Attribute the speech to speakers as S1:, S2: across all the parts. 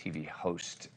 S1: TV host.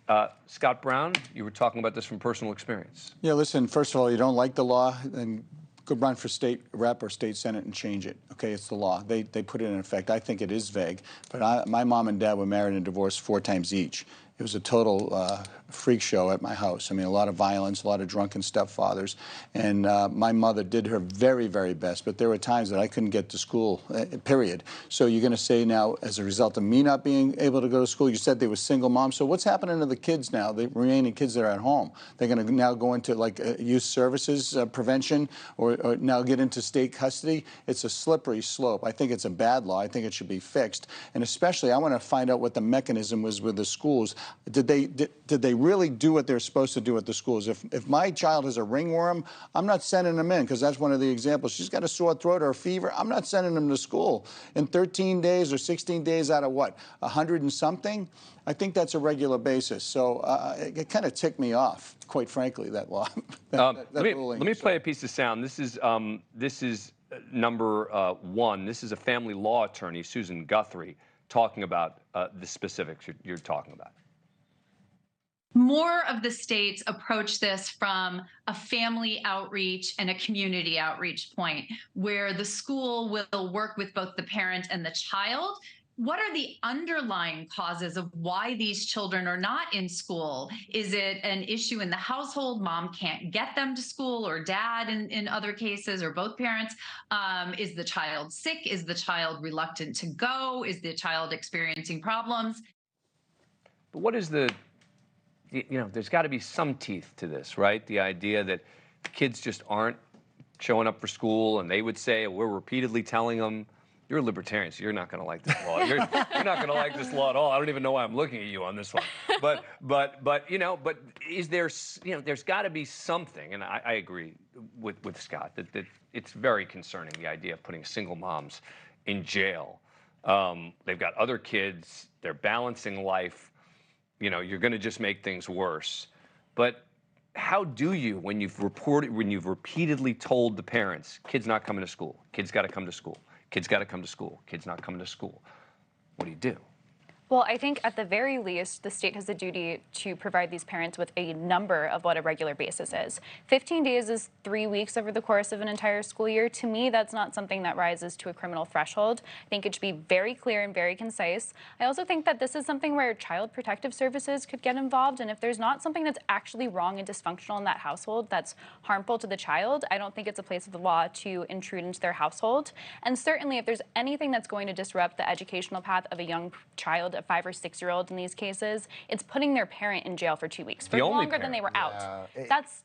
S1: Scott Brown, you were talking about this from personal experience.
S2: Yeah, listen, first of all, you don't like the law, then go run for state rep or state senate and change it. Okay, it's the law. They put it in effect. I think it is vague, but my mom and dad were married and divorced 4 times each. It was a total freak show at my house. I mean, a lot of violence, a lot of drunken stepfathers. And my mother did her very, very best, but there were times that I couldn't get to school, period. So you're going to say now, as a result of me not being able to go to school, you said they were single moms. So what's happening to the kids now, the remaining kids that are at home? They're going to now go into like youth services prevention or now get into state custody? It's a slippery slope. I think it's a bad law. I think it should be fixed. And especially, I want to find out what the mechanism was with the schools. Did they really do what they're supposed to do at the schools? If my child has a ringworm, I'm not sending them in, because that's one of the examples. She's got a sore throat or a fever. I'm not sending them to school. In 13 days or 16 days out of what, 100 and something? I think that's a regular basis. So it kind of ticked me off, quite frankly, that law.
S1: Let me play a piece of sound. This is number 1. This is a family law attorney, Susan Guthrie, talking about the specifics you're talking about.
S3: More of the states approach this from a family outreach and a community outreach point, where the school will work with both the parent and the child. What are the underlying causes of why these children are not in school? Is it an issue in the household? Mom can't get them to school, or dad in other cases, or both parents? Is the child sick? Is the child reluctant to go? Is the child experiencing problems?
S1: But what is there's got to be some teeth to this, right? The idea that kids just aren't showing up for school, and they would say, we're repeatedly telling them, you're a libertarian, so you're not going to like this law. You're not going to like this law at all. I don't even know why I'm looking at you on this one. But is there, there's got to be something, and I agree with Scott that it's very concerning, the idea of putting single moms in jail. They've got other kids. They're balancing life. You're going to just make things worse. But how do you, when you've repeatedly told the parents, kids not coming to school, kids got to come to school, kids got to come to school, kids not coming to school, what do you do?
S4: Well, I think at the very least, the state has a duty to provide these parents with a number of what a regular basis is. 15 days is 3 weeks over the course of an entire school year. To me, that's not something that rises to a criminal threshold. I think it should be very clear and very concise. I also think that this is something where Child Protective Services could get involved, and if there's not something that's actually wrong and dysfunctional in that household that's harmful to the child, I don't think it's a place of the law to intrude into their household. And certainly, if there's anything that's going to disrupt the educational path of a young child, a 5 or 6-year-old in these cases, it's putting their parent in jail for 2 weeks, for longer than they were out. That's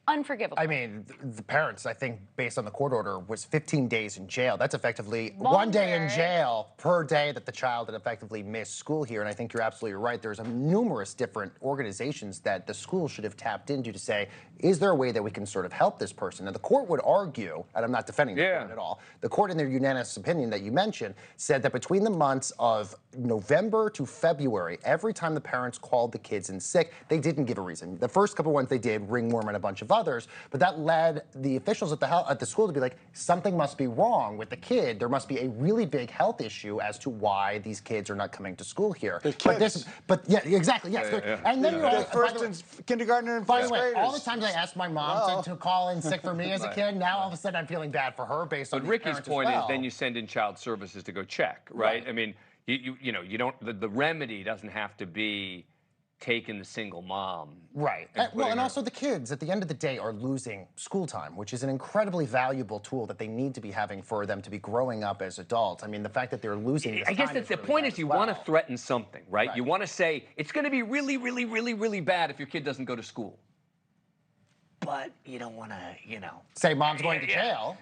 S4: unforgivable.
S5: I mean, the parents, I think, based on the court order, was 15 days in jail. That's effectively one day in jail per day that the child had effectively missed school here. And I think you're absolutely right. There's numerous different organizations that the school should have tapped into to say, is there a way that we can sort of help this person? And the court would argue, and I'm not defending the court at all, the court in their unanimous opinion that you mentioned said that between the months of November to February, every time the parents called the kids in sick, they didn't give a reason. The first couple ones they did, ringworm and a bunch of others, but that led the officials at the school to be like, something must be wrong with the kid. There must be a really big health issue as to why these kids are not coming to school here. But yeah, exactly, yes. And then you're
S2: first in kindergarten and first graders.
S5: All the times I asked my mom to call in sick for me as a kid, now all of a sudden I'm feeling bad for her based on
S1: Ricky's point is then you send in child services to go check, right? I mean, you don't, the remedy doesn't have to be taking the single mom.
S5: Right. And also the kids, at the end of the day, are losing school time, which is an incredibly valuable tool that they need to be having for them to be growing up as adults. I mean, the fact that they're losing this
S1: I guess that's the point is you want to threaten something, right? You want to say, it's going to be really, really, really, really bad if your kid doesn't go to school. But you don't want to,
S5: say mom's going to jail.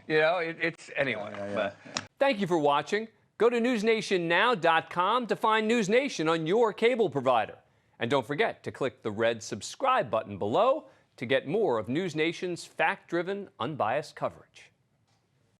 S1: Anyway. Thank you for watching. Go to newsnationnow.com to find NewsNation on your cable provider. And don't forget to click the red subscribe button below to get more of NewsNation's fact-driven, unbiased coverage.